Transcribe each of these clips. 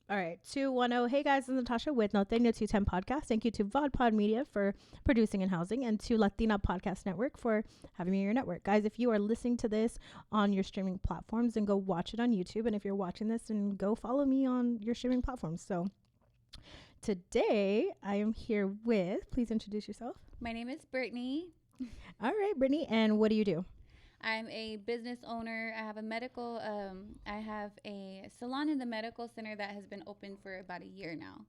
All right, 210. Hey guys, this is Natasha with Nothing New 210 Podcast. Thank you to VodPod Media for producing and housing, and to Latina Podcast Network for having me in your network. Guys, if you are listening to this on your streaming platforms, then go watch it on YouTube. And if you're watching this, then go follow me on your streaming platforms. So today I am here with, please introduce yourself. My name is Brittany. All right, Brittany, and what do you do? I'm a business owner. I have a salon in the medical center that has been open for about a year now.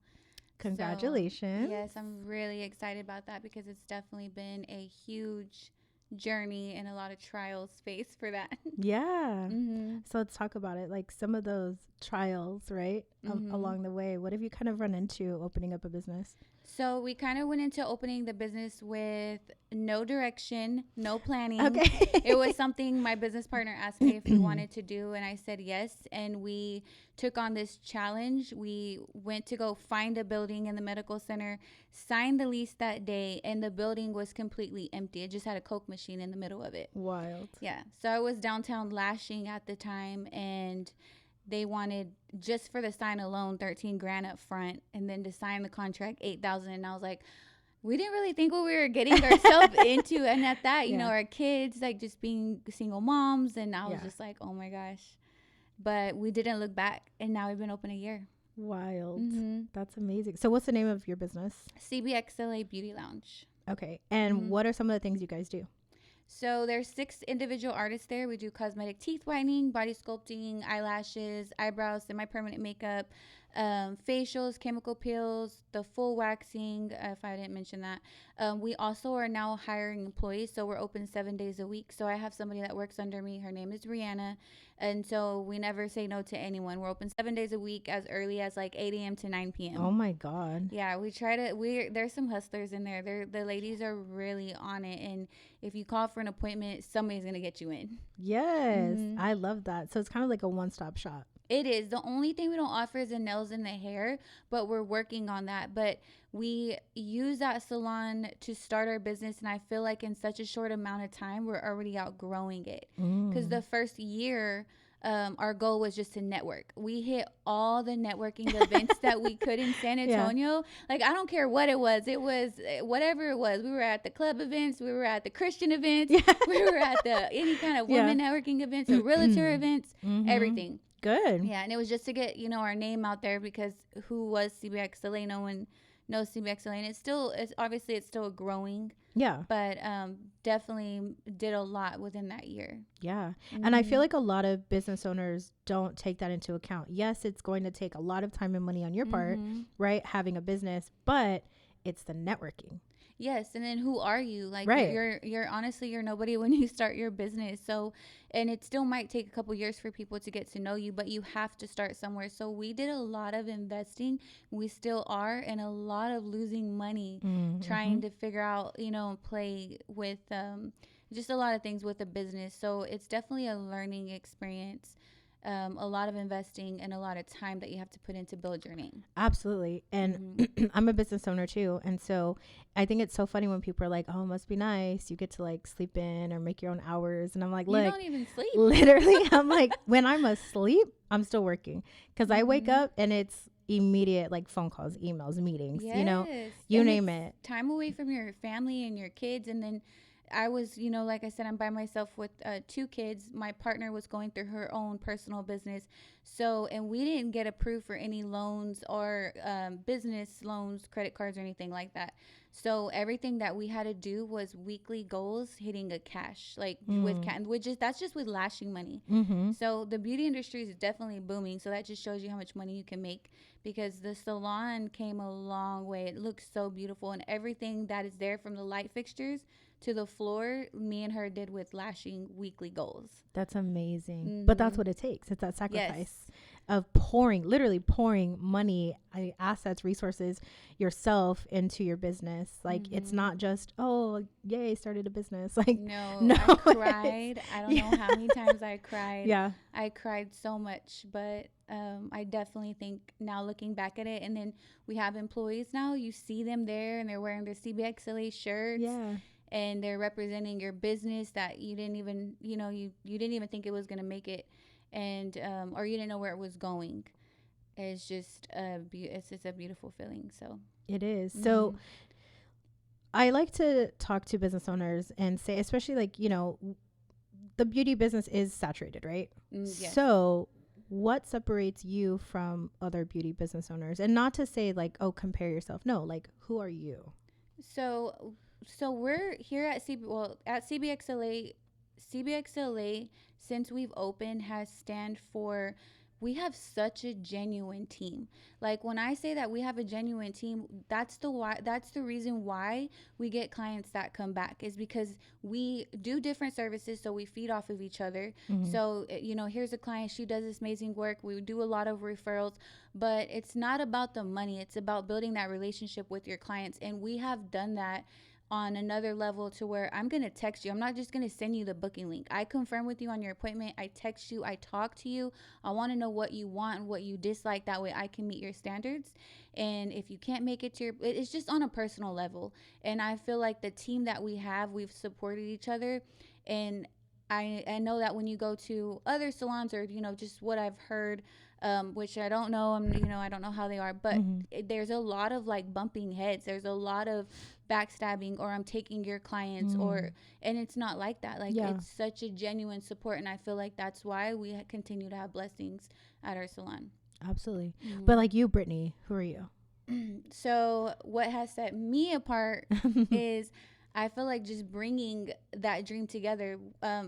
Congratulations. So, yes, I'm really excited about that because it's definitely been a huge journey and a lot of trials faced for that. Yeah. Mm-hmm. So let's talk about it. Like some of those trials, right? Along the way. What have you kind of run into opening up a business? So we kind of went into opening the business with no direction, no planning. Okay. It was something my business partner asked me if we wanted to do, and I said yes. And we took on this challenge. We went to go find a building in the medical center, signed the lease that day, and the building was completely empty. It just had a Coke machine in the middle of it. Wild. Yeah. So I was downtown Lashing at the time, and they wanted, just for the sign alone, 13 grand up front, and then to sign the contract 8,000. And I was like, we didn't really think what we were getting ourselves into. And at that, you know, our kids, like, just being single moms, and I was just like, oh my gosh. But we didn't look back, and now we've been open a year. Wild. That's amazing. So what's the name of your business? CBXLA Beauty Lounge. Okay. And what are some of the things you guys do? So there's 6 individual artists there. We do cosmetic teeth whitening, body sculpting, eyelashes, eyebrows, semi-permanent makeup, facials, chemical peels, the full waxing, if I didn't mention that. We also are now hiring employees, so we're open 7 days a week. So I have somebody that works under me. Her name is Rihanna. And so we never say no to anyone. We're open 7 days a week, as early as like 8 a.m. to 9 p.m. Oh my God. Yeah, there's some hustlers in there. The ladies are really on it. And if you call for an appointment, somebody's going to get you in. Yes. I love that. So it's kind of like a one-stop shop. It is. The only thing we don't offer is the nails and the hair, but we're working on that. But we use that salon to start our business, and I feel like in such a short amount of time, we're already outgrowing it. Because the first year, our goal was just to network. We hit all the networking events that we could in San Antonio. Like, I don't care what it was. It was whatever it was. We were at the club events. We were at the Christian events. We were at the any kind of women networking events, or realtor events, everything. Good. Yeah, and it was just to get, our name out there, because who was CBXLA? No one knows CBXLA, and it's still growing. Yeah. But definitely did a lot within that year. Yeah. And I feel like a lot of business owners don't take that into account. Yes, it's going to take a lot of time and money on your part, right? Having a business, but it's the networking. Yes, and then who are you? Like, right. you're honestly, you're nobody when you start your business. So, and it still might take a couple years for people to get to know you, but you have to start somewhere. So we did a lot of investing. We still are, and a lot of losing money trying to figure out, play with just a lot of things with the business. So it's definitely a learning experience. A lot of investing and a lot of time that you have to put in to build your name. Absolutely. And I'm a business owner too. And so I think it's so funny when people are like, oh, it must be nice. You get to like sleep in or make your own hours. And I'm like, look, you don't even sleep. Literally, I'm like, when I'm asleep, I'm still working. Because I wake up and it's immediate, like phone calls, emails, meetings, you name it. Time away from your family and your kids. And then I was, like I said, I'm by myself with 2 kids. My partner was going through her own personal business. So, and we didn't get approved for any loans or business loans, credit cards, or anything like that. So everything that we had to do was weekly goals, hitting a cash, like that's just with lashing money. So the beauty industry is definitely booming. So that just shows you how much money you can make, because the salon came a long way. It looks so beautiful, and everything that is there, from the light fixtures to the floor, me and her did with lashing weekly goals. That's amazing. But that's what it takes. It's that sacrifice of literally pouring money, assets, resources, yourself into your business. Like, it's not just, oh, yay, started a business. Like, no. I cried. I don't know how many times I cried. Yeah. I cried so much, but I definitely think now, looking back at it, and then we have employees now, you see them there and they're wearing their CBXLA shirts. Yeah. And they're representing your business that you didn't even, you didn't even think it was going to make it, and or you didn't know where it was going. it's just it's just a beautiful feeling. So It is. So I like to talk to business owners and say, especially like, you know, the beauty business is saturated, right? yes. So what separates you from other beauty business owners? And not to say like, oh, compare yourself. No, like, who are you? So we're here at CBXLA. CBXLA, since we've opened, has stand for, we have such a genuine team. Like when I say that we have a genuine team, that's the reason why we get clients that come back, is because we do different services, so we feed off of each other. So you know, here's a client, she does this amazing work, we do a lot of referrals, but it's not about the money, it's about building that relationship with your clients. And we have done that on another level, to where I'm going to text you. I'm not just going to send you the booking link. I confirm with you on your appointment. I text you. I talk to you. I want to know what you want and what you dislike. That way I can meet your standards. And if you can't make it to it's just on a personal level. And I feel like the team that we have, we've supported each other. And I know that when you go to other salons, or, you know, just what I've heard, which I don't know, I don't know how they are, but there's a lot of like bumping heads. There's a lot of backstabbing, or I'm taking your clients, and it's not like that. Like, it's such a genuine support. And I feel like that's why we continue to have blessings at our salon. Absolutely. But like you, Brittany, who are you? So what has set me apart is, I feel like just bringing that dream together.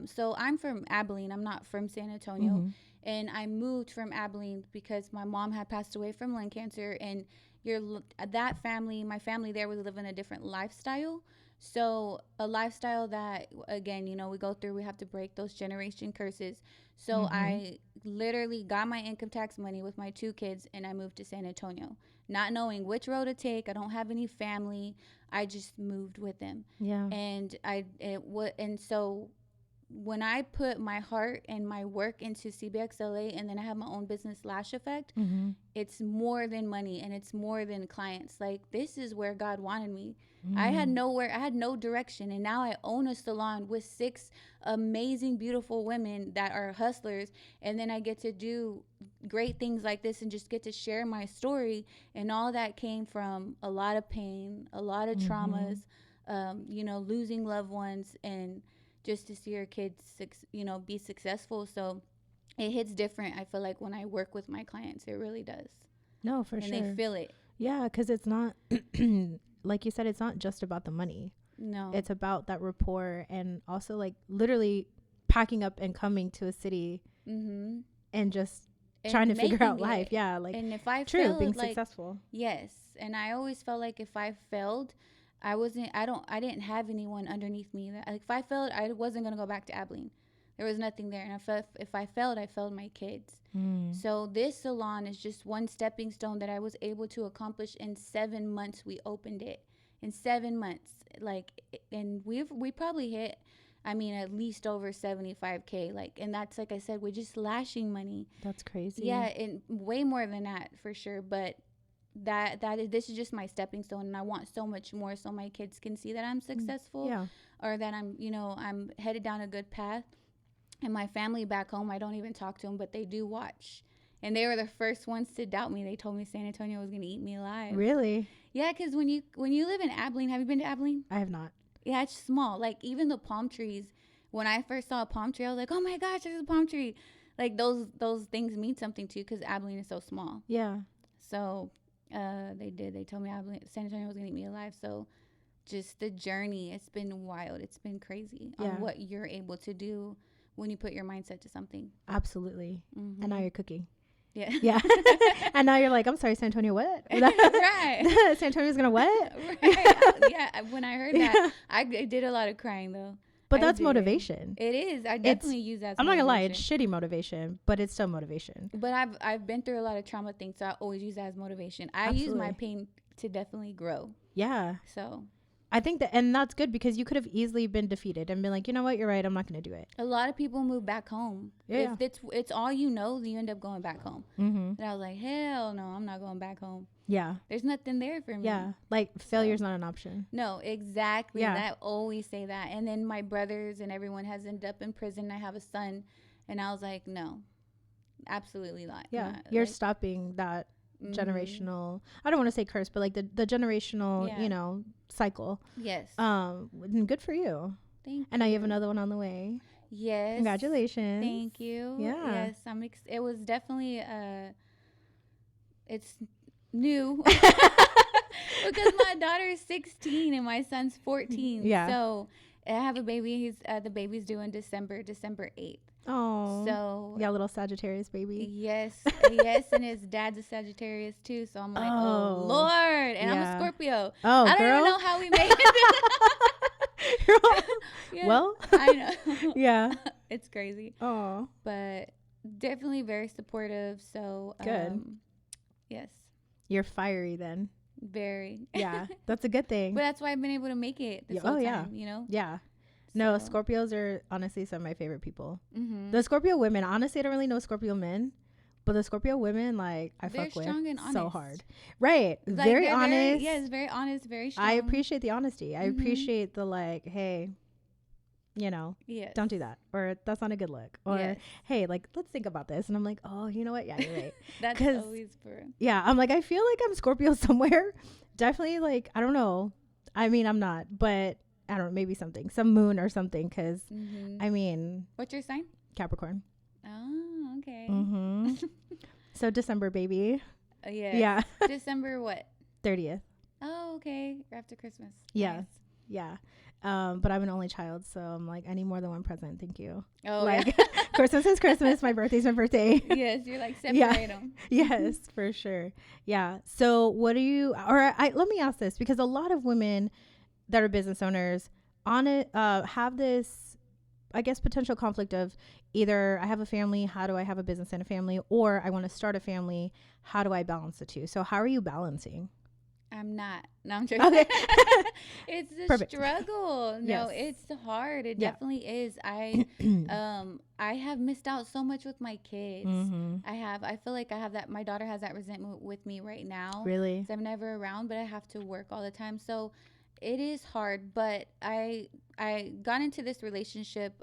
So I'm from Abilene. I'm not from San Antonio. And I moved from Abilene because my mom had passed away from lung cancer. And my family there was living a different lifestyle. So a lifestyle that, again, you know, we have to break those generation curses. So I literally got my income tax money with my 2 kids, and I moved to San Antonio, not knowing which road to take. I don't have any family. I just moved with them. Yeah. And so when I put my heart and my work into CBXLA, and then I have my own business, Lash Effect, it's more than money, and it's more than clients. Like, this is where God wanted me. I had no direction, and now I own a salon with 6 amazing, beautiful women that are hustlers, and then I get to do great things like this and just get to share my story. And all that came from a lot of pain, a lot of traumas, losing loved ones, and just to see your kids, be successful. So it hits different, I feel like, when I work with my clients. It really does. No, for sure. And they feel it. Yeah, because it's not, like you said, it's not just about the money. No. It's about that rapport, and also like literally packing up and coming to a city and just trying to figure out life. Yeah, like, and if I failed, being successful. Yes. And I always felt like if I failed, I didn't have anyone underneath me. Like, if I failed, I wasn't going to go back to Abilene. There was nothing there. And if I failed, I failed my kids. So this salon is just one stepping stone that I was able to accomplish in 7 months. We opened it in 7 months. And we probably hit, at least over 75K. And that's, like I said, we're just lashing money. That's crazy. Yeah. And way more than that for sure. But this is just my stepping stone, and I want so much more, so my kids can see that I'm successful, or that I'm headed down a good path. And my family back home, I don't even talk to them, but they do watch, and they were the first ones to doubt me. They told me San Antonio was going to eat me alive. Really? Yeah, because when you live in Abilene, have you been to Abilene? I have not. Yeah, it's small. Like, even the palm trees, when I first saw a palm tree, I was like, oh my gosh, there's a palm tree. Like, those things mean something to you, because Abilene is so small. Yeah. So they told me San Antonio was gonna eat me alive. So just the journey, it's been wild. It's been crazy on what you're able to do when you put your mindset to something. Absolutely. And now you're cooking. Yeah. Yeah. And now you're like, I'm sorry, San Antonio, what? Right. San Antonio's gonna what? Right. Yeah. When I heard that, I did a lot of crying though. But that's motivation. It is. I definitely use that. I'm not gonna lie, it's shitty motivation, but it's still motivation. But I've been through a lot of trauma things, so I always use that as motivation. I use my pain to definitely grow. Yeah. So I think that, and that's good, because you could have easily been defeated and been like, you know what, you're right, I'm not gonna do it. A lot of people move back home. Yeah. If it's all you know, you end up going back home. And I was like, hell no, I'm not going back home. Yeah. There's nothing there for me. Yeah. Like, failure's not an option. No, exactly. Yeah. I always say that. And then my brothers and everyone has ended up in prison. I have a son. And I was like, no, absolutely not. Yeah, not, you're like, stopping that mhm. generational, I don't want to say curse, but like the generational, Yeah. you know, cycle. Yes. And good for you. Thank And now you have you. another one on the way. Yes. Congratulations. Thank you. Yeah. Yes, it was definitely it's new because my daughter is 16 and my son's 14. Yeah. So I have a baby. The baby's due in December 8th. Oh. So Yeah, little Sagittarius baby. yes, yes, and his dad's a Sagittarius too. So I'm like, oh Lord, and I'm a Yeah. Scorpio. Oh, I don't girl. even know how we made it. Yeah, Well, I know. yeah. It's crazy. Oh, But definitely very supportive. So good. yes, You're fiery then. very. Yeah, that's a good thing. But that's why I've been able to make it this whole time. You know. Yeah. No, So, Scorpios are honestly some of my favorite people. mhm. The Scorpio women, honestly, I don't really know Scorpio men, but the Scorpio women, like, I They're fuck with strong and so honest. hard. Right. Like, Very they're honest. yes, very honest, very strong. I appreciate the honesty. I Mhm. appreciate the, like, hey, you know, Yes. don't do that. Or that's not a good look. Or, Yes. hey, like, let's think about this. And I'm like, oh, you know what? Yeah, you're right. That's 'Cause- always for. Yeah, I'm like, I feel like I'm Scorpio somewhere. Definitely, like, I don't know. I mean, I'm not, but I don't know, maybe some moon or something. Because, Mhm. I mean, What's your sign? Capricorn. Oh, okay. Mm-hmm. So December, baby. Yes. Yeah. December what? 30th. Oh, okay. After Christmas. Yeah. Nice. Yeah. But I'm an only child, so I'm like, I need more than one present. Thank you. Oh, Like, Christmas is Christmas. My birthday's my birthday. yes, you're like separate Yeah. them. Yes, for sure. Yeah. So what do you, let me ask this, because a lot of women that are business owners have this, I guess, potential conflict of either I have a family, how do I have a business and a family, or I want to start a family, how do I balance the two? So how are you balancing? I'm not. No, I'm joking. Okay. It's a Perfect. struggle. No, Yes. it's hard. It Yeah. definitely is. I have missed out so much with my kids. Mm-hmm. I feel like I have that. My daughter has that resentment with me right now. Really? 'Cause I'm never around, but I have to work all the time. So it is hard. But I got into this relationship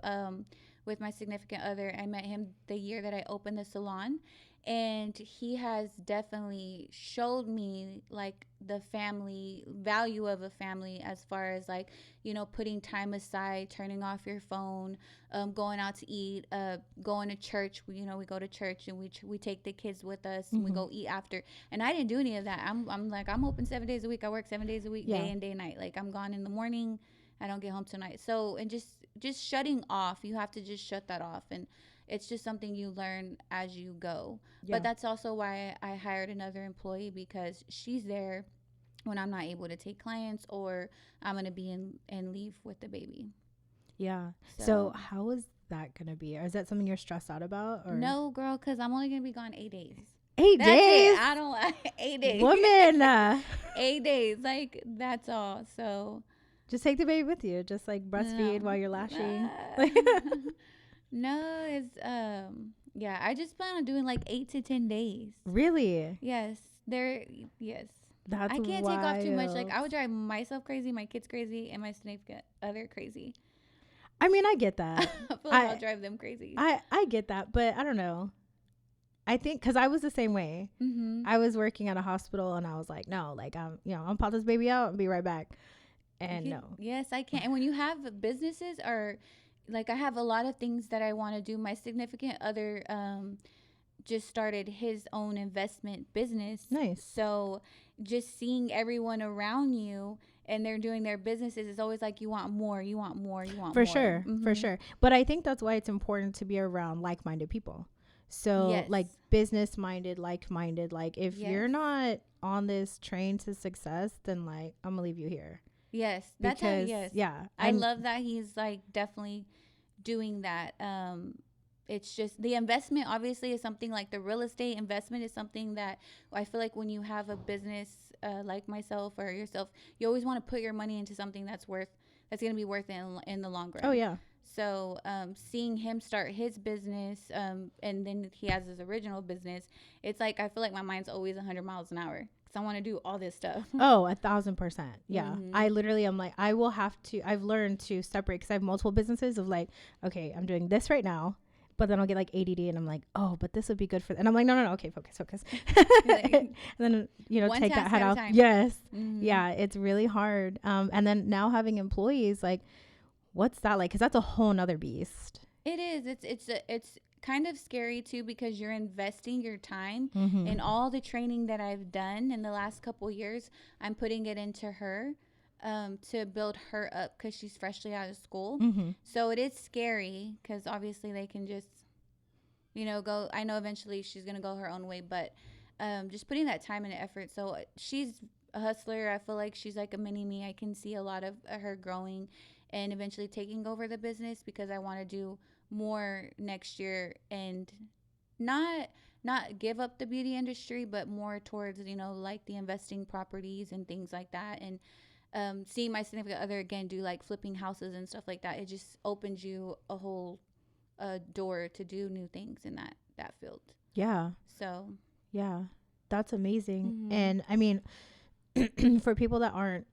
with my significant other. I met him the year that I opened the salon. And he has definitely showed me like the family value of a family, as far as like, you know, putting time aside, turning off your phone, going out to eat, going to church. We go to church and we take the kids with us and we go eat after. And I didn't do any of that. I'm like, I'm open 7 days a week. I work 7 days a week, day and day night. Like, I'm gone in the morning. I don't get home till night. So, and just shutting off, you have to just shut that off. And it's just something you learn as you go. Yeah. But that's also why I hired another employee, because she's there when I'm not able to take clients or I'm going to be in leave with the baby. Yeah. So how is that going to be? Or is that something you're stressed out about? Or? No, girl, because I'm only going to be gone 8 days. 8 That's days? it. I don't like 8 days. Woman. 8 days. Like, that's all. So just take the baby with you. Just like breastfeed while you're lashing. No, it's yeah, I just plan on doing like 8 to 10 days. Really? Yes. Yes. That's I can't wild. take off too much. Like, I would drive myself crazy, my kids crazy, and my significant other crazy. I mean, I get that. I feel like I'll drive them crazy. I get that, but I don't know. I think because I was the same way. Mm-hmm. I was working at a hospital and I was like, no, like I'll pop this baby out and be right back. And no. Yes, I can. And when you have businesses, or like, I have a lot of things that I want to do. My significant other just started his own investment business. Nice. So just seeing everyone around you and they're doing their businesses, it's always like you want more, you want more, you want for more. Sure. Mm-hmm. For sure. But I think that's why it's important to be around like-minded people. So Yes. like business-minded, like-minded, like if Yes. you're not on this train to success, then like I'm gonna leave you here. Yes, that's how. Yes, yeah. I love that he's like definitely doing that. It's just the investment obviously is something, like the real estate investment is something that I feel like when you have a business like myself or yourself, you always want to put your money into something that's going to be worth it in the long run. Oh yeah. So seeing him start his business and then he has his original business, it's like I feel like my mind's always 100 miles an hour. I want to do all this stuff. Oh, 1,000%. Yeah. Mm-hmm. I literally am like, I've learned to separate because I have multiple businesses of like, okay, I'm doing this right now. but then I'll get like ADD and I'm like, oh, but this would be good for, and I'm like, no, okay, focus. Like, And then, one take that task head at a off. time. Yes. Mhm. Yeah. It's really hard. And then now having employees, like, what's that like? Cause that's a whole nother beast. It is. It's kind of scary too, because you're investing your time Mm-hmm. in all the training that I've done in the last couple years. I'm putting it into her, to build her up because she's freshly out of school. Mm-hmm. So it is scary because obviously they can just, go. I know eventually she's gonna go her own way, but just putting that time and effort. So she's a hustler. I feel like she's like a mini me. I can see a lot of her growing and eventually taking over the business, because I want to do more next year and not not give up the beauty industry, but more towards, like the investing properties and things like that. And seeing my significant other again do like flipping houses and stuff like that, it just opens you a whole door to do new things in that field. Yeah. So Yeah. That's amazing. mhm. And I mean, for people that aren't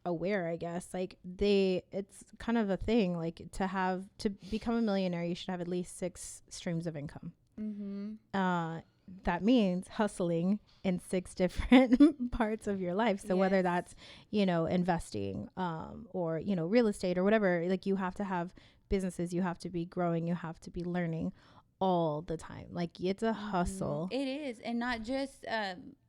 aware, I guess, like it's kind of a thing, like to become a millionaire, you should have at least 6 streams of income. Mhm. That means hustling in 6 different parts of your life. So whether Yes. that's, investing, or, real estate or whatever, like you have to have businesses, you have to be growing, you have to be learning all the time. Like it's a hustle. It is, and not just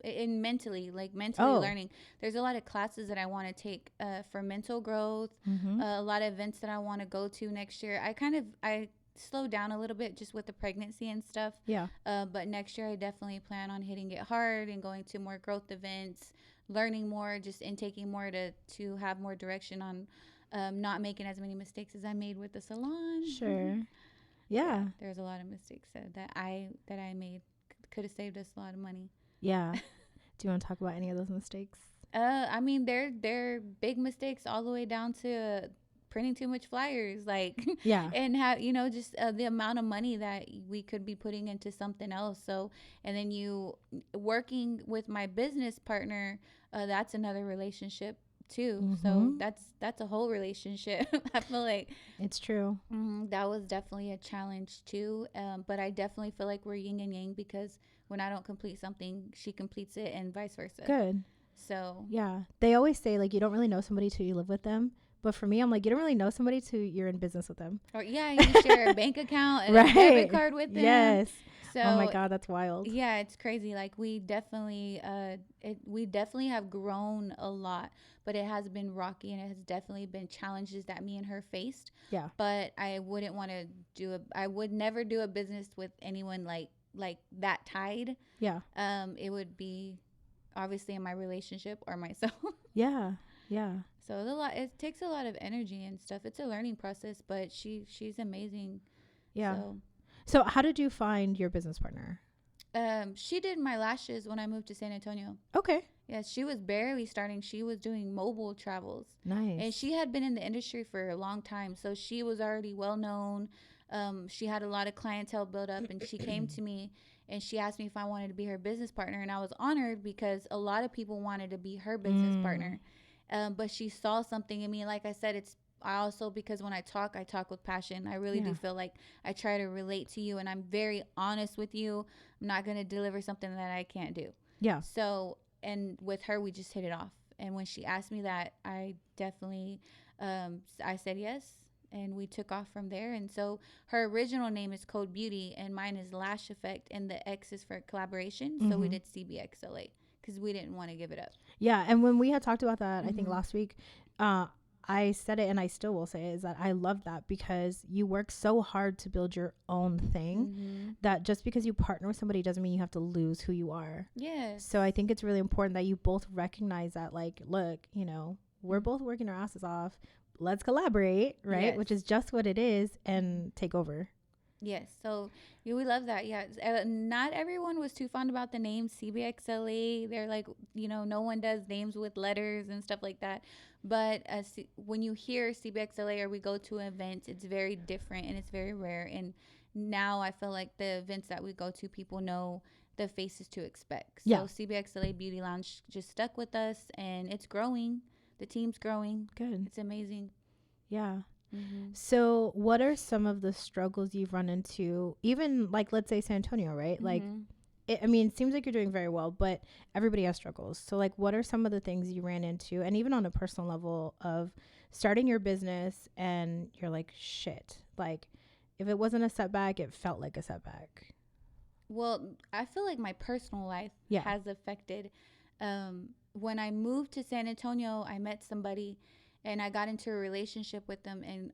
in mentally, like mentally Oh. learning. There's a lot of classes that I want to take for mental growth. Mm-hmm. A lot of events that I want to go to next year. I slowed down a little bit just with the pregnancy and stuff. Yeah. But next year I definitely plan on hitting it hard and going to more growth events, learning more, just intaking more to have more direction on not making as many mistakes as I made with the salon. Sure. Yeah. There's a lot of mistakes that I made. Could have saved us a lot of money. Yeah. Do you want to talk about any of those mistakes? I mean, they're big mistakes all the way down to printing too much flyers, like Yeah. and have just the amount of money that we could be putting into something else. So, and then you working with my business partner, that's another relationship too. So Mm-hmm. that's a whole relationship. I feel like It's true. that was definitely a challenge too. But I definitely feel like we're yin and yang, because when I don't complete something, she completes it, and vice versa. Good. So Yeah. They always say, like, you don't really know somebody till you live with them. But for me, I'm like, you don't really know somebody till you're in business with them. or yeah, you share a bank account and a debit card with them. Yes. So Oh my God, that's wild. yeah, it's crazy. Like we definitely have grown a lot, but it has been rocky, and it has definitely been challenges that me and her faced. Yeah. But I wouldn't want to I would never do a business with anyone like that tied. Yeah. It would be obviously in my relationship or myself. Yeah. Yeah. So it takes a lot of energy and stuff. It's a learning process, but she's amazing. Yeah. So So how did you find your business partner? she did my lashes when I moved to San Antonio. Okay. Yeah, she was barely starting. She was doing mobile travels. Nice. And she had been in the industry for a long time. So she was already well known. She had a lot of clientele built up, and she came to me and she asked me if I wanted to be her business partner. And I was honored, because a lot of people wanted to be her business partner. But she saw something in me. Like I said, I also, because when I talk with passion. I really do feel like I try to relate to you, and I'm very honest with you. I'm not going to deliver something that I can't do. Yeah. So, and with her, we just hit it off. And when she asked me that, I definitely, I said yes. And we took off from there. And so her original name is Code Beauty, and mine is Lash Effect, and the X is for collaboration. So we did CBXLA because we didn't want to give it up. Yeah. And when we had talked about that, I think last week, I said it, and I still will say it, is that I love that, because you work so hard to build your own thing that just because you partner with somebody doesn't mean you have to lose who you are. Yes. So I think it's really important that you both recognize that, like, look, we're both working our asses off. Let's collaborate, right? Yes. Which is just what it is, and take over. Yes. So yeah, we love that. Yeah. Not everyone was too fond about the name CBXLA. They're like, no one does names with letters and stuff like that. But when you hear CBXLA or we go to events, it's very different and it's very rare. And now I feel like the events that we go to, people know the faces to expect. So Yeah. CBXLA Beauty Lounge just stuck with us, and it's growing. The team's growing. Good. It's amazing. Yeah. So what are some of the struggles you've run into, even like, let's say San Antonio, right? Like, I mean, it seems like you're doing very well, but everybody has struggles. So like, what are some of the things you ran into, and even on a personal level, of starting your business and you're like, shit, like if it wasn't a setback, it felt like a setback. Well, I feel like my personal life has affected. When I moved to San Antonio, I met somebody and I got into a relationship with them, and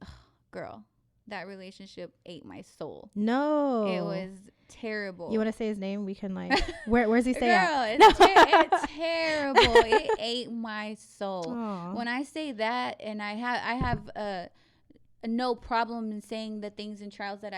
girl, that relationship ate my soul. No. It was terrible. You want to say his name? We can like, where's he stay Girl, at? It's terrible. It ate my soul. Aww. When I say that, and I have no problem in saying the things and trials that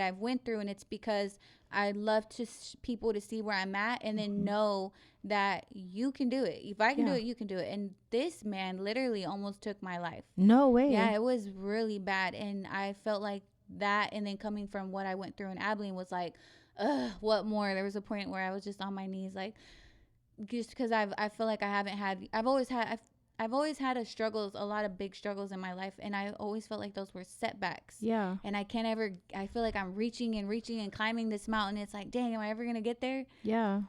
I've went through, and it's because I love to people to see where I'm at, and then know that you can do it. If I can do it, you can do it. And this man literally almost took my life. No way. Yeah, it was really bad, and I felt like that. And then coming from what I went through in Abilene was like, what more? There was a point where I was just on my knees, like, just because I feel like I've always had a lot of big struggles in my life, and I always felt like those were setbacks. Yeah. And I feel like I'm reaching and climbing this mountain. It's like, dang, am I ever going to get there? Yeah.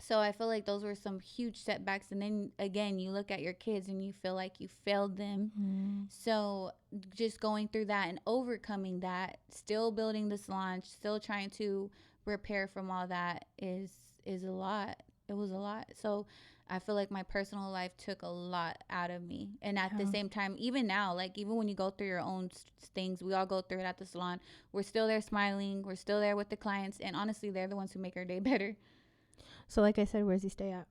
So I feel like those were some huge setbacks. And then again, you look at your kids and you feel like you failed them. So just going through that and overcoming that, still building the salon, still trying to repair from all that is a lot. It was a lot. So I feel like my personal life took a lot out of me. And at the same time, even now, like, even when you go through your own things, we all go through it at the salon. We're still there smiling. We're still there with the clients. And honestly, they're the ones who make our day better. So like I said, where's he stay at?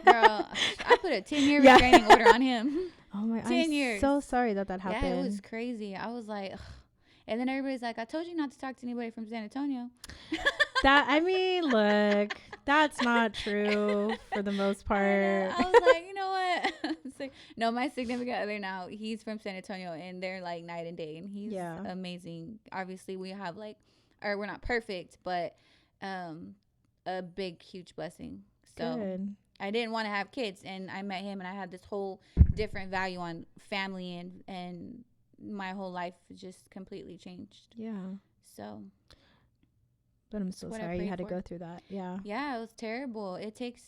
Girl, I put a 10-year restraining order on him. Oh my, 10 years. So sorry that happened. Yeah, it was crazy. I was like, ugh. And then everybody's like, I told you not to talk to anybody from San Antonio. I mean, look, that's not true for the most part. I was like, you know what? No, my significant other now, he's from San Antonio, and they're like night and day, and he's amazing. Obviously, we have we're not perfect, but a big, huge blessing. So good. I didn't want to have kids, and I met him, and I had this whole different value on family, and my whole life just completely changed. Yeah. So. But I'm so sorry you had to go through that. Yeah. Yeah, it was terrible. It takes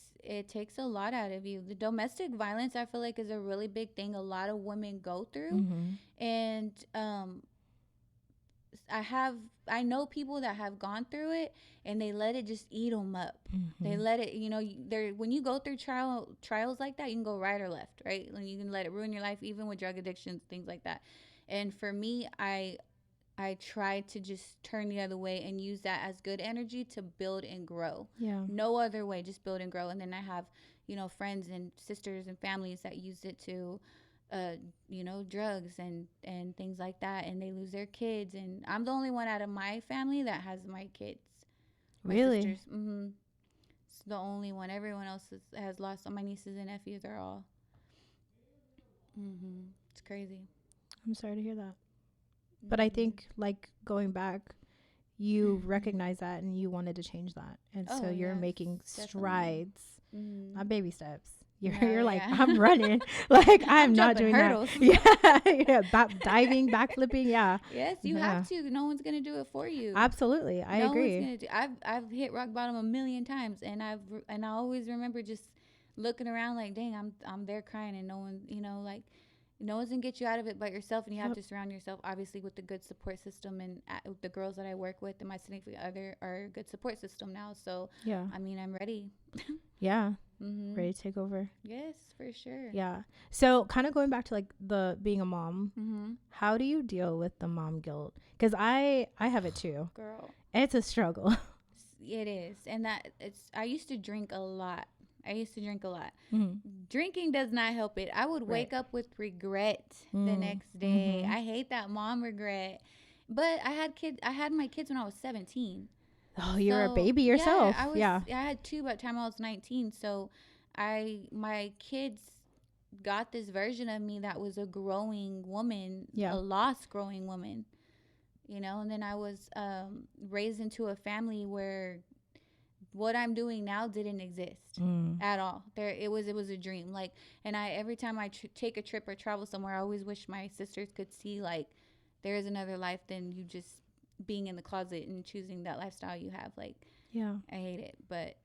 a lot out of you. The domestic violence, I feel like, is a really big thing a lot of women go through. And I know people that have gone through it, and they let it just eat them up. They let it, when you go through trials like that, you can go right or left, right? And you can let it ruin your life, even with drug addictions, things like that. And for me, I tried to just turn the other way and use that as good energy to build and grow. Yeah. No other way, just build and grow. And then I have, friends and sisters and families that use it to, drugs and things like that. And they lose their kids. And I'm the only one out of my family that has my kids. Really? Sisters. It's the only one. Everyone else has lost. My nieces and nephews are all. It's crazy. I'm sorry to hear that. But I think, like, going back, you recognize that and you wanted to change that. And so you're making strides, not baby steps. You're like, I'm running. Like, I'm not doing hurdles. That. Diving, backflipping. Yeah. Yes, you have to. No one's going to do it for you. Absolutely. I agree. One's gonna I've hit rock bottom a million times. And I always remember just looking around like, dang, I'm there crying, and no one, no one's gonna get you out of it but yourself, and you have to surround yourself obviously with a good support system. And the girls that I work with and my significant other are a good support system now. So yeah, I mean, I'm ready. Yeah. Ready to take over. Yes, for sure. Yeah. So kind of going back to like the being a mom, how do you deal with the mom guilt? Because I have it too, girl. It's a struggle. It is. And I used to drink a lot. Drinking does not help it. I would wake up with regret the next day. I hate that mom regret. But I had my kids when I was 17. Oh, you're a baby yourself. I had two by the time I was 19. So my kids got this version of me that was a growing woman, a lost growing woman. And then I was raised into a family where what I'm doing now didn't exist at all. It was a dream. Like, and every time I take a trip or travel somewhere, I always wish my sisters could see like there is another life than you just being in the closet and choosing that lifestyle you have. Like, Yeah. I hate it, but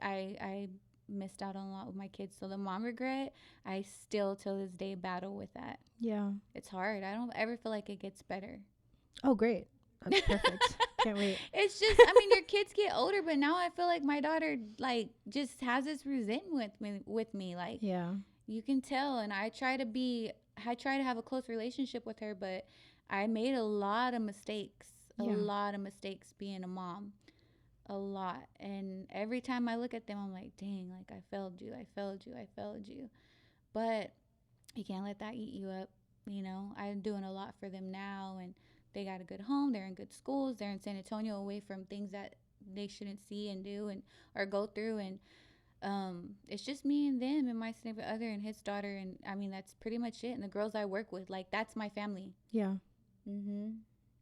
I missed out on a lot with my kids. So the mom regret, I still till this day battle with that. Yeah. It's hard. I don't ever feel like it gets better. Oh, great. That's perfect. Can't wait. It's just, I mean, your kids get older, but now I feel like my daughter like just has this resentment with me. Like, Yeah. you can tell, and I try to have a close relationship with her, but I made a lot of mistakes. Yeah. A lot of mistakes being a mom. A lot. And every time I look at them, I'm like, dang, like I failed you. But you can't let that eat you up. You know, I'm doing a lot for them now, and they got a good home. They're in good schools. They're in San Antonio, away from things that they shouldn't see and do and or go through. And it's just me and them and my significant other and his daughter. And I mean, that's pretty much it. And the girls I work with, like, that's my family. Yeah.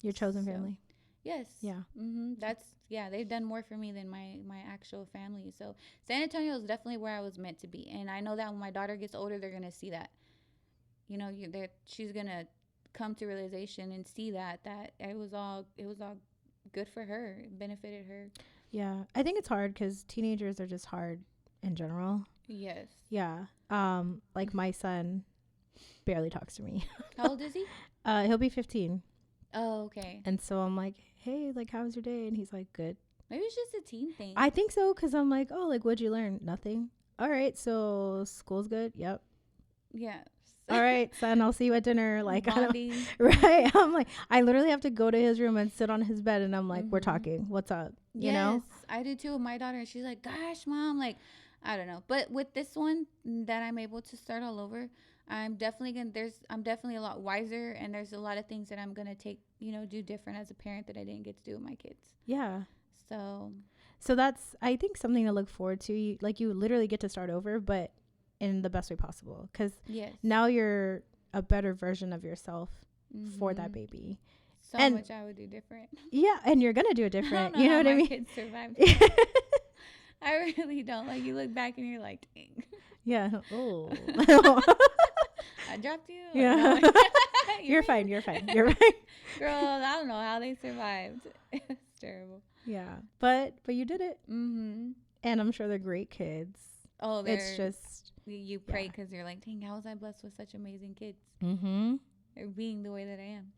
Your chosen family. Yes. Yeah. They've done more for me than my actual family. So San Antonio is definitely where I was meant to be. And I know that when my daughter gets older, they're going to see that. You know, she's going to come to realization and see that it was all good for her. It benefited her. Yeah. I think it's hard because teenagers are just hard in general. Yes. Yeah. Like my son barely talks to me. How old is he? He'll be 15. Oh, okay. And so I'm like, hey, like, how was your day? And he's like, good. Maybe it's just a teen thing. I think so, because I'm like, oh, like, what'd you learn? Nothing. All right, so school's good. Yep. Yeah. All right, son, I'll see you at dinner. Like, Right. I'm like, I literally have to go to his room and sit on his bed, and I'm like, we're talking. What's up? You know? I do too with my daughter, and she's like, gosh, mom, like, I don't know. But with this one that I'm able to start all over, I'm definitely a lot wiser, and there's a lot of things that I'm gonna do different as a parent that I didn't get to do with my kids. Yeah. So that's, I think, something to look forward to. You literally get to start over, but in the best way possible, because now you're a better version of yourself for that baby. So much I would do different. Yeah, and you're gonna do it different. You know what I mean? Kids survived. I really don't. Like, you look back and you're like, dang. Yeah. Oh. I dropped you. Yeah. No. You're fine. You're fine. Girl, I don't know how they survived. It's terrible. Yeah. But you did it. Mm-hmm. And I'm sure they're great kids. Oh, it's just. You pray because you're like, dang, how was I blessed with such amazing kids? Mm-hmm. Or being the way that I am.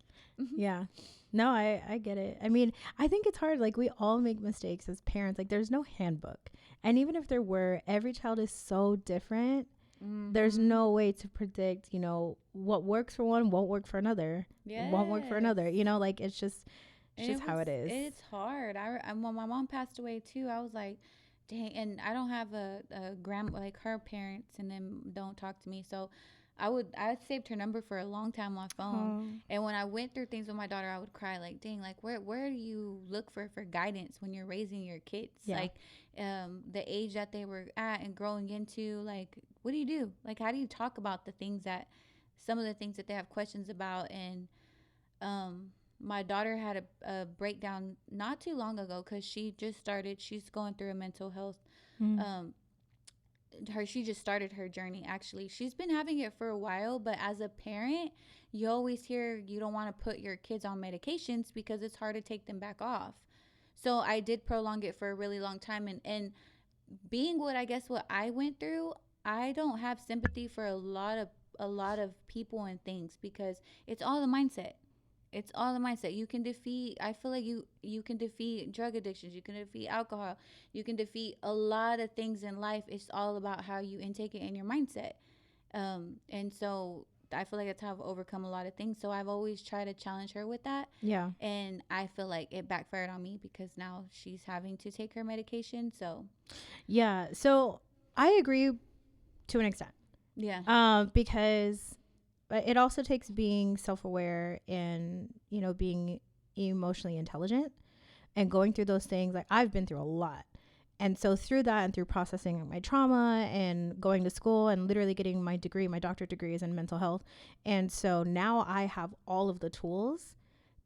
Yeah. No, I get it. I mean, I think it's hard. Like, we all make mistakes as parents. Like, there's no handbook. And even if there were, every child is so different. There's no way to predict, what works for one won't work for another. Yes. Won't work for another. Like, it's just how it is. It's hard. When my mom passed away too, I was like, dang. And I don't have a grandma, like her parents and them don't talk to me. So I saved her number for a long time on my phone. And when I went through things with my daughter, I would cry like, dang, like where do you look for guidance when you're raising your kids? Yeah. Like the age that they were at and growing into, like, what do you do? Like, how do you talk about some of the things that they have questions about? And my daughter had a breakdown not too long ago because she's going through a mental health she just started her journey. Actually, she's been having it for a while, but as a parent, you always hear you don't want to put your kids on medications because it's hard to take them back off. So I did prolong it for a really long time, and being what I went through, I don't have sympathy for a lot of people and things because it's all the mindset. It's all the mindset. I feel like you can defeat drug addictions. You can defeat alcohol. You can defeat a lot of things in life. It's all about how you intake it in your mindset. And so I feel like that's how I've overcome a lot of things. So I've always tried to challenge her with that. Yeah. And I feel like it backfired on me because now she's having to take her medication. So. Yeah. So I agree to an extent. Yeah. Because it also takes being self-aware and, being emotionally intelligent and going through those things. Like, I've been through a lot. And so through that and through processing my trauma and going to school and literally getting my doctorate degree is in mental health. And so now I have all of the tools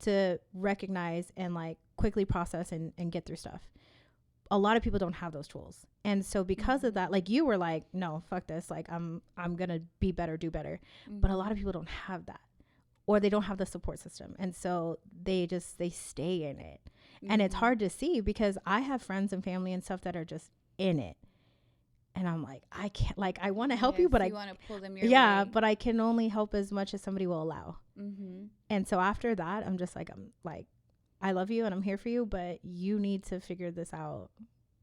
to recognize and like quickly process and get through stuff. A lot of people don't have those tools. And so because of that, like, you were like, no, fuck this. Like, I'm going to be better, do better. But a lot of people don't have that. or they don't have the support system. And so they stay in it. And it's hard to see because I have friends and family and stuff that are just in it. And I'm like, I can't, like, I want to help you, but you want to pull them your way. But I can only help as much as somebody will allow. And so after that, I'm like, I love you and I'm here for you, but you need to figure this out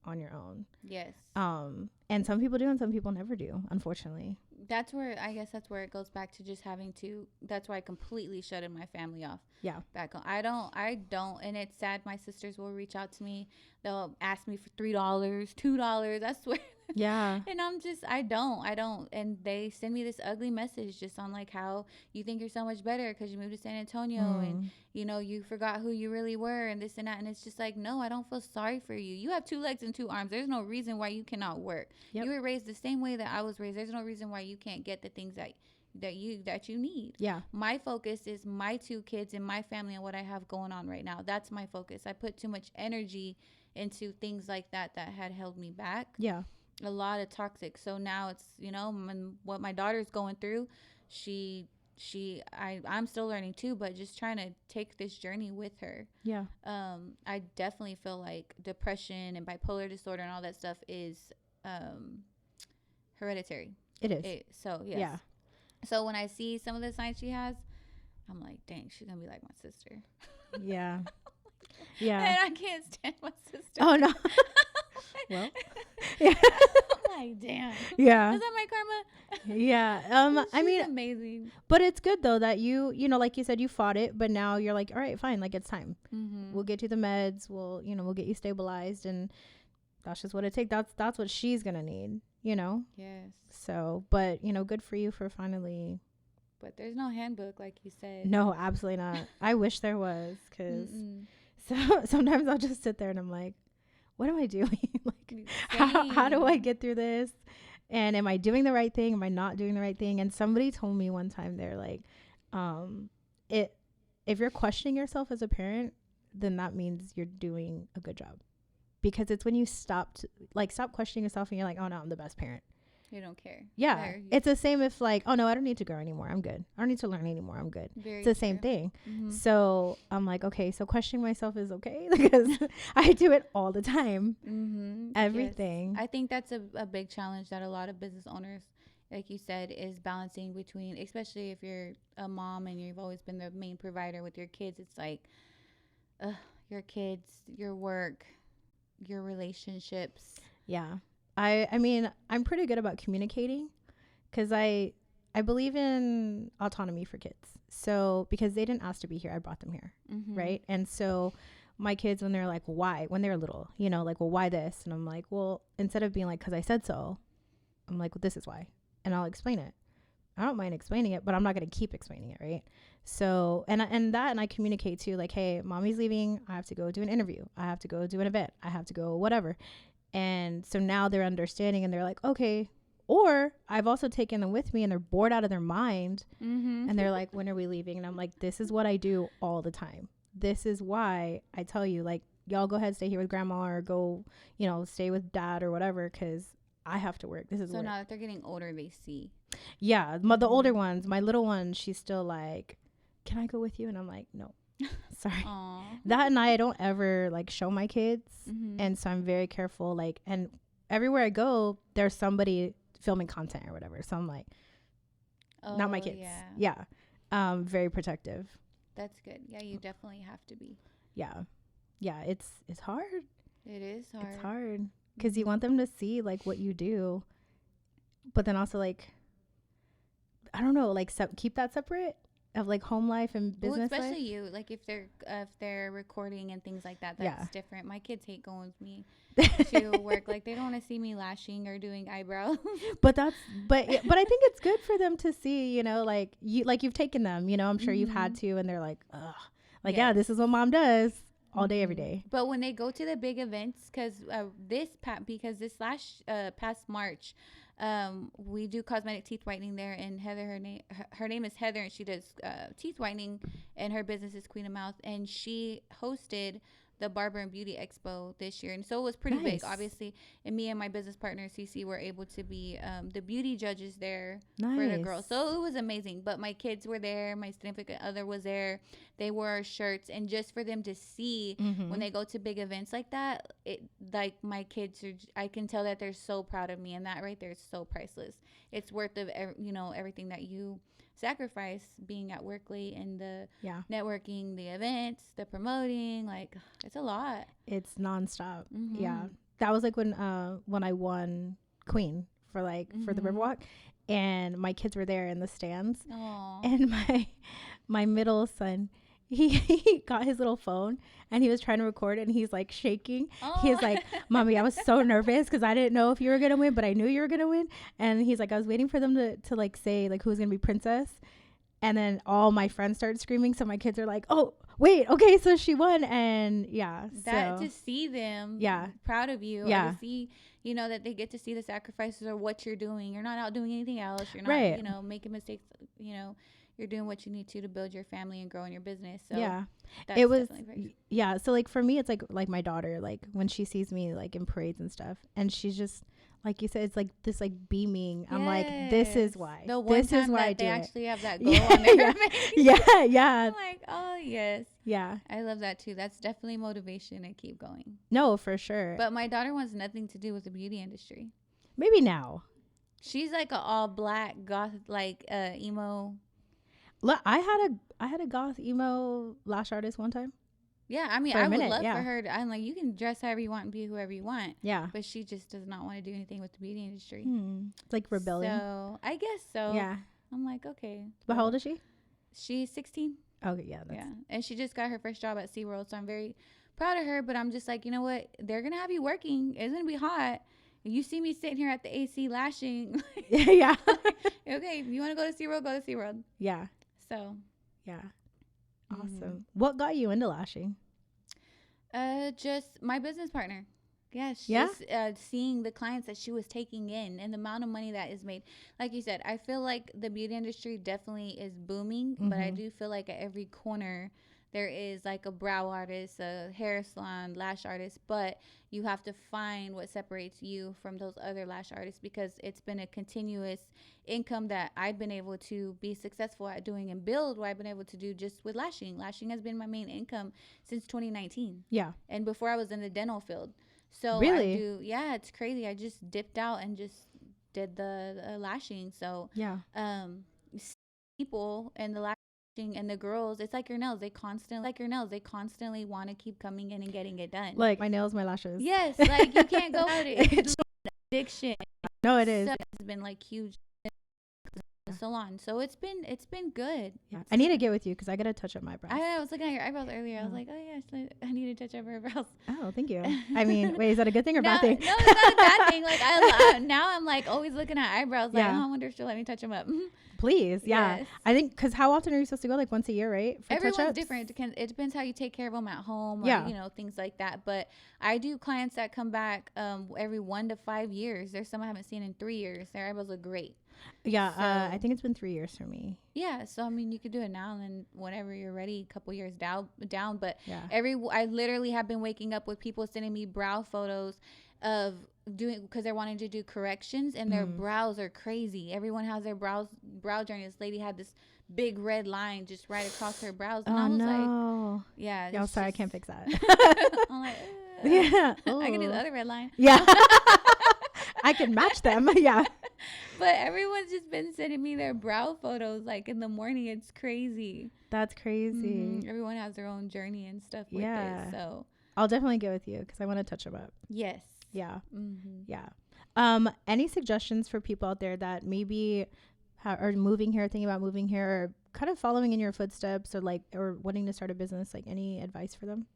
on your own. Yes. And some people do and some people never do, unfortunately. That's where it goes back to just having to, that's why I completely shutted my family off. Yeah. Back on. I don't, and it's sad. My sisters will reach out to me. They'll ask me for $3, $2. I swear. Yeah. And I'm just, I don't. And they send me this ugly message just on like how you think you're so much better because you moved to San Antonio and, you know, you forgot who you really were and this and that. And it's just like, no, I don't feel sorry for you. You have 2 legs and 2 arms. There's no reason why you cannot work. Yep. You were raised the same way that I was raised. There's no reason why you can't get the things that you need. Yeah. My focus is my 2 kids and my family and what I have going on right now. That's my focus. I put too much energy into things like that had held me back. Yeah. A lot of toxic. So now it's, you know, what my daughter's going through, I'm still learning too, but just trying to take this journey with her. Yeah. I definitely feel like depression and bipolar disorder and all that stuff is hereditary. It is. So yes. Yeah. So when I see some of the signs she has, I'm like, dang, she's gonna be like my sister. Yeah. Yeah. And I can't stand my sister. Oh no. Well, yeah. Like, damn. Yeah. Is that my karma? Yeah. I mean, amazing. But it's good though that you know, like you said, you fought it, but now you're like, all right, fine. Like it's time. We'll get you the meds. We'll get you stabilized, and that's just what it takes. That's what she's gonna need. You know. Yes. So, but good for you for finally. But there's no handbook, like you said. No, absolutely not. I wish there was, because sometimes I'll just sit there and I'm like, what am I doing? Like, how do I get through this? And am I doing the right thing? Am I not doing the right thing? And somebody told me one time, they're like, if you're questioning yourself as a parent, then that means you're doing a good job. Because it's when you stop questioning yourself and you're like, oh no, I'm the best parent. You don't care. Yeah. It's the same if like, oh no, I don't need to grow anymore. I'm good. I don't need to learn anymore. I'm good. It's the same thing. So I'm like, okay, so questioning myself is okay because I do it all the time. Everything. Yes. I think that's a big challenge that a lot of business owners, like you said, is balancing between, especially if you're a mom and you've always been the main provider with your kids. It's like, your kids, your work, your relationships. Yeah. I mean, I'm pretty good about communicating because I believe in autonomy for kids. So because they didn't ask to be here, I brought them here. Right. And so my kids, when they're like, why, when they're little, like, well, why this? And I'm like, well, instead of being like, because I said so, I'm like, well, this is why. And I'll explain it. I don't mind explaining it, but I'm not going to keep explaining it. Right. So, and I communicate to like, hey, mommy's leaving. I have to go do an interview. I have to go do an event. I have to go whatever. And so now they're understanding and they're like, okay. Or I've also taken them with me and they're bored out of their mind. And they're like, when are we leaving? And I'm like, this is what I do all the time. This is why I tell you, like, y'all go ahead, stay here with grandma or go, stay with dad or whatever. Cause I have to work. This is so work. Now that they're getting older, they see. Yeah. The older ones, my little one, she's still like, can I go with you? And I'm like, no. Sorry. Aww. That and I don't ever like show my kids. And so I'm very careful. Like, and everywhere I go, there's somebody filming content or whatever. So I'm like, not my kids. Yeah. Very protective. That's good. Yeah. You definitely have to be. Yeah. Yeah. It's hard. It is hard. It's hard because you want them to see like what you do, but then also like, I don't know, like keep that separate. Of like home life and business especially life. You, like if they're recording and things like that, that's different. My kids hate going with me to work. Like they don't want to see me lashing or doing eyebrows. But I think it's good for them to see, like you've taken them, I'm sure you've had to, and they're like, ugh, like yeah, this is what mom does all day every day. But when they go to the big events, because this past March. We do cosmetic teeth whitening there, and Heather, her name is Heather, and she does teeth whitening, and her business is Queen of Mouth, and she hosted the Barber and Beauty Expo this year, and so it was pretty big, obviously. And me and my business partner Cece were able to be the beauty judges there for the girls, so it was amazing. But my kids were there, my significant other was there. They wore our shirts, and just for them to see when they go to big events like that, it like my kids are. I can tell that they're so proud of me, and that right there is so priceless. It's worth of everything that you sacrifice being at work late, and the networking, the events, the promoting. Like, it's a lot. It's nonstop. Yeah, that was like when I won Queen for for the Riverwalk, and my kids were there in the stands. Aww. And my middle son, he got his little phone and he was trying to record, and he's like shaking. He's like, Mommy, I was so nervous because I didn't know if you were gonna win, but I knew you were gonna win. And he's like, I was waiting for them to like say like who's gonna be princess, and then all my friends started screaming, so my kids are like, oh wait, okay, so she won. And to see them proud of you, or to see that they get to see the sacrifices or what you're doing. You're not out doing anything else, you're not making mistakes, you're doing what you need to build your family and grow in your business. So that's it was so like for me, it's like my daughter, like when she sees me like in parades and stuff, and she's just like you said, it's like this like beaming. I'm like, this is why. The one this time is why that I they do actually it. have that goal on their face. Yeah. I'm like, oh yes. Yeah. I love that too. That's definitely motivation to keep going. No, for sure. But my daughter wants nothing to do with the beauty industry. Maybe now. She's like an all black goth, like emo. Look, I had a goth emo lash artist one time. Yeah, I mean, I would love for her to, I'm like, you can dress however you want and be whoever you want. Yeah. But she just does not want to do anything with the beauty industry. It's like rebellion. So, I guess so. Yeah. I'm like, okay. But how old is she? She's 16. Okay, yeah. And she just got her first job at SeaWorld, so I'm very proud of her. But I'm just like, you know what? They're going to have you working. It's going to be hot. You see me sitting here at the AC lashing. Yeah. Okay, if you want to go to SeaWorld, go to SeaWorld. Yeah. So. Yeah. Awesome. What got you into lashing? Just my business partner. Just seeing the clients that she was taking in and the amount of money that is made. Like you said, I feel like the beauty industry definitely is booming, but I do feel like at every corner there is like a brow artist, a hair salon, lash artist, but you have to find what separates you from those other lash artists, because it's been a continuous income that I've been able to be successful at doing and build what I've been able to do just with lashing. Lashing has been my main income since 2019. Yeah. And before I was in the dental field. So really? It's crazy. I just dipped out and just did the lashing. So people and the lashing and the girls, it's like your nails. They constantly want to keep coming in and getting it done. Like my nails, my lashes. Yes, like you can't go out it. It's addiction. No, it is. It's been like huge salon, so it's been good. Yeah, I need to get with you because I gotta touch up my brows. I was looking at your eyebrows earlier. I was like, oh yes, I need to touch up her brows. Oh, thank you. I mean, wait, is that a good thing or bad thing? No, it's not a bad thing. Like now I'm like always looking at eyebrows. Like, I wonder if she'll let me touch them up. Please, yeah. Yes. I think because how often are you supposed to go? Like once a year, right? For everyone's different. It depends how you take care of them at home, or, things like that. But I do clients that come back every 1 to 5 years. There's some I haven't seen in 3 years. Their eyebrows look great. Yeah, so, I think it's been 3 years for me. Yeah, so I mean, you could do it now and then whenever you're ready, a couple years down. But I literally have been waking up with people sending me brow photos of doing, because they're wanting to do corrections, and their brows are crazy. Everyone has their brow journey. This lady had this big red line just right across her brows, and I was like, yeah. Yeah, sorry, I can't fix that. I'm like, yeah, I can do the other red line. Yeah. I can match them. Yeah. But everyone's just been sending me their brow photos like in the morning. It's crazy. That's crazy. Everyone has their own journey and stuff with it. So I'll definitely go with you because I want to touch them up. Yes. Yeah. Yeah. Any suggestions for people out there that maybe are moving here, thinking about moving here, or kind of following in your footsteps, or wanting to start a business? Like any advice for them?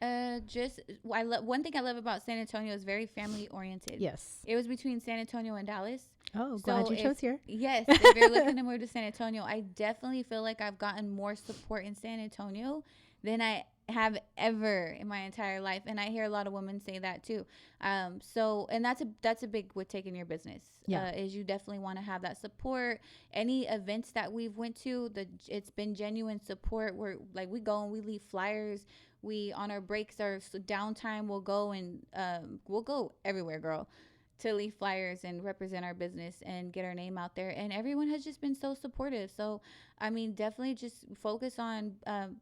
One thing I love about San Antonio is very family oriented. Yes. It was between San Antonio and Dallas. Oh, glad you chose here. Yes. If you're looking to move to San Antonio, I definitely feel like I've gotten more support in San Antonio than I have ever in my entire life, and I hear a lot of women say that too. So, and that's a big with taking your business. Yeah. Is you definitely want to have that support. Any events that we've went to, it's been genuine support. We're like, we go and we leave flyers. We on our breaks or downtime, we'll go everywhere, girl, to leave flyers and represent our business and get our name out there. And everyone has just been so supportive. So, I mean, definitely just focus on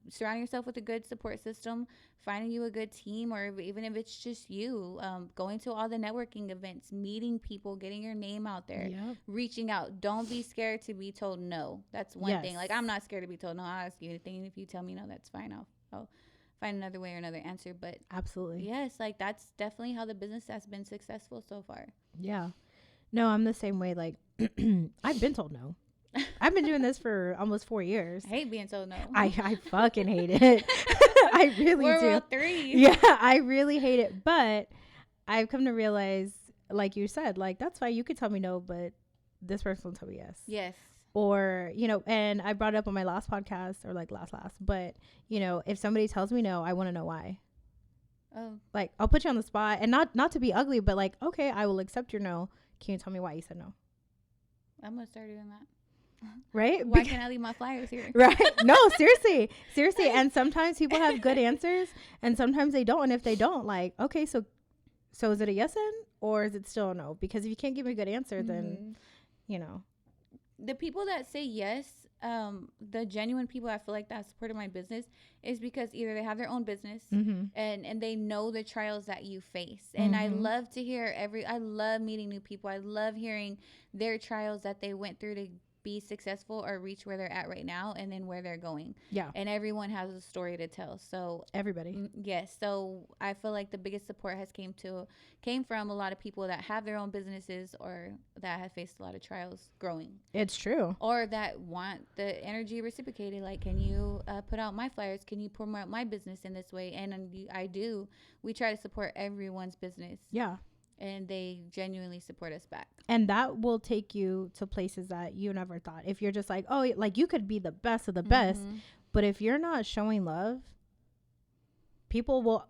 surrounding yourself with a good support system, finding you a good team, or even if it's just you, going to all the networking events, meeting people, getting your name out there, Yep. reaching out. Don't be scared to be told no. That's one Yes. thing. Like, I'm not scared to be told no. I'll ask you anything. And if you tell me no, that's fine. I'll find another way or another answer. But Absolutely. yes, like that's definitely how the business has been successful so far. Yeah. No, I'm the same way. Like, I've been told no. I've been doing this for almost 4 years. I hate being told no. I fucking hate it. I really World do. War III. Yeah, I really hate it. But I've come to realize, like you said, like, that's fine. You could tell me no, but this person will tell me yes. Yes. Or, you know, and I brought it up on my last podcast, or like last, but, you know, if somebody tells me no, I want to know why. Oh. Like, I'll put you on the spot, and not to be ugly, but like, okay, I will accept your no. Can you tell me why you said no? I'm gonna start doing that. Right? Why can't I leave my flyers here? Right? No, seriously. And sometimes people have good answers, and sometimes they don't. And if they don't, like, okay, so is it a yes then, or is it still a no? Because if you can't give me a good answer, then, you know. The people that say yes, the genuine people I feel like that supported my business is because either they have their own business and they know the trials that you face. And I love to hear I love meeting new people. I love hearing their trials that they went through to be successful or reach where they're at right now, and then where they're going. Yeah. And everyone has a story to tell. So everybody. Yes. So I feel like the biggest support has came from a lot of people that have their own businesses or that have faced a lot of trials growing. It's true. Or that want the energy reciprocated. Like, can you put out my flyers? Can you promote my business in this way? And I do. We try to support everyone's business. Yeah. And they genuinely support us back. And that will take you to places that you never thought. If you're just like, oh, like, you could be the best of the best, but if you're not showing love, people will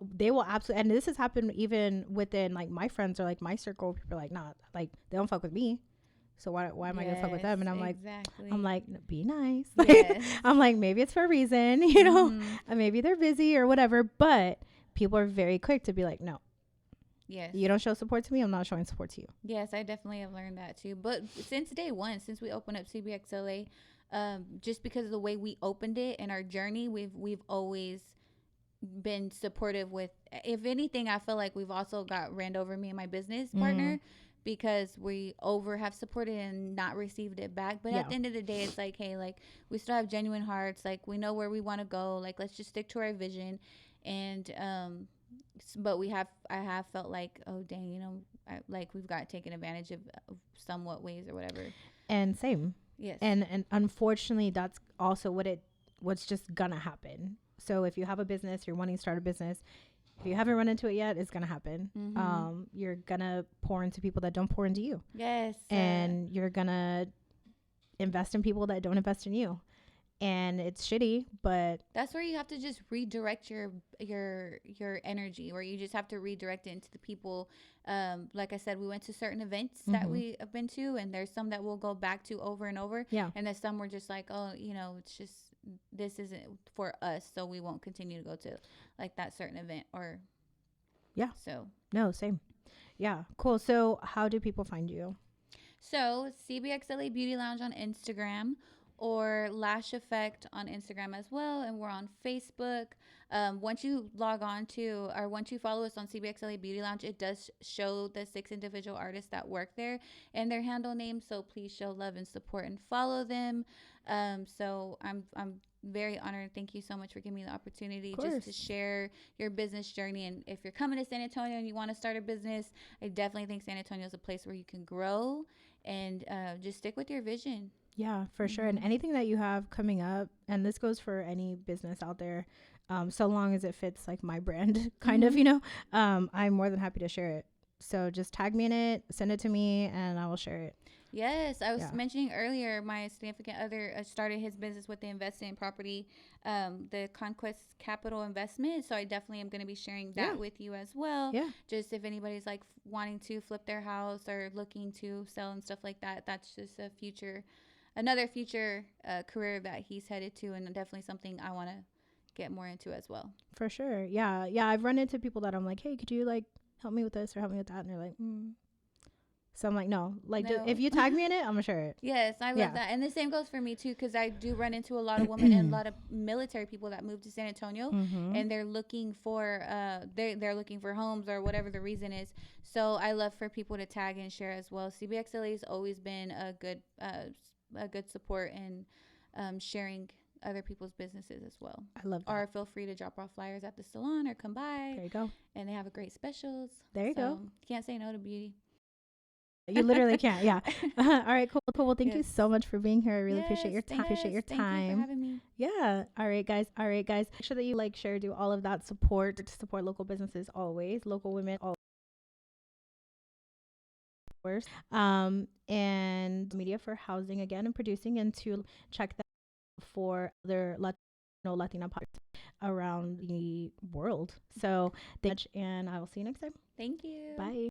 absolutely, and this has happened even within like my friends or like my circle. People are like, nah, like, they don't fuck with me, so why am I gonna fuck with them? And I'm like, be nice. Yes. I'm like, maybe it's for a reason, you know, and maybe they're busy or whatever, but people are very quick to be like, no. Yes. You don't show support to me, I'm not showing support to you. Yes, I definitely have learned that too. But since day one, since we opened up CBXLA, just because of the way we opened it and our journey, we've always been supportive with. If anything, I feel like we've also got ran over, me and my business partner, because we have supported and not received it back. But at the end of the day, it's like, hey, like, we still have genuine hearts. Like, we know where we want to go. Like, let's just stick to our vision. And but I have felt like, oh dang, you know, like, we've got taken advantage of somewhat ways or whatever. And same. Yes. And unfortunately, that's also what's just gonna happen. So if you have a business, you're wanting to start a business, if you haven't run into it yet, it's gonna happen. You're gonna pour into people that don't pour into you. Yes. And you're gonna invest in people that don't invest in you. And it's shitty, but that's where you have to just redirect your energy, where you just have to redirect it into the people. Like I said, we went to certain events that we have been to, and there's some that we'll go back to over and over. Yeah. And there's some we're just like, oh, you know, it's just, this isn't for us, so we won't continue to go to like that certain event or. Yeah. So. No, same. Yeah. Cool. So how do people find you? So CBXLA Beauty Lounge on Instagram, or Lash Effect on Instagram as well. And we're on Facebook. Once you log on to, or once you follow us on CBXLA Beauty Lounge, it does show the 6 individual artists that work there and their handle names. So please show love and support and follow them. So I'm very honored. Thank you so much for giving me the opportunity just to share your business journey. And if you're coming to San Antonio and you want to start a business, I definitely think San Antonio is a place where you can grow and just stick with your vision. Yeah, for sure. And anything that you have coming up, and this goes for any business out there, so long as it fits like my brand kind of, you know, I'm more than happy to share it. So just tag me in it, send it to me, and I will share it. Yes, I was Yeah. mentioning earlier, my significant other started his business with the investment in property, the Conquest Capital Investment. So I definitely am going to be sharing Yeah. that with you as well. Yeah. Just if anybody's like wanting to flip their house or looking to sell and stuff like that, that's just another future career that he's headed to, and definitely something I want to get more into as well. For sure. Yeah. Yeah. I've run into people that I'm like, hey, could you like help me with this or help me with that? And they're like, So I'm like, no, like if No. you tag me in it, I'm gonna share it. Yes, I love Yeah. that. And the same goes for me too, because I do run into a lot of women and a lot of military people that move to San Antonio, and they're looking for they're looking for homes or whatever the reason is. So I love for people to tag and share as well. CBXLA has always been a good support in sharing other people's businesses as well. I love that. Or feel free to drop off flyers at the salon or come by. There you go. And they have a great specials. There you go. You can't say no to beauty. You literally can't. Yeah. All right. Cool. Cool. Well, thank you Yes. so much for being here. I really appreciate your time. Thank you for having me. Yeah. All right, guys. Make sure that you like, share, do all of that. Support local businesses always. Local women always. And media for housing again and producing, and to check that for other Latina podcasts around the world. So thank you much, and I will see you next time. Thank you. Bye.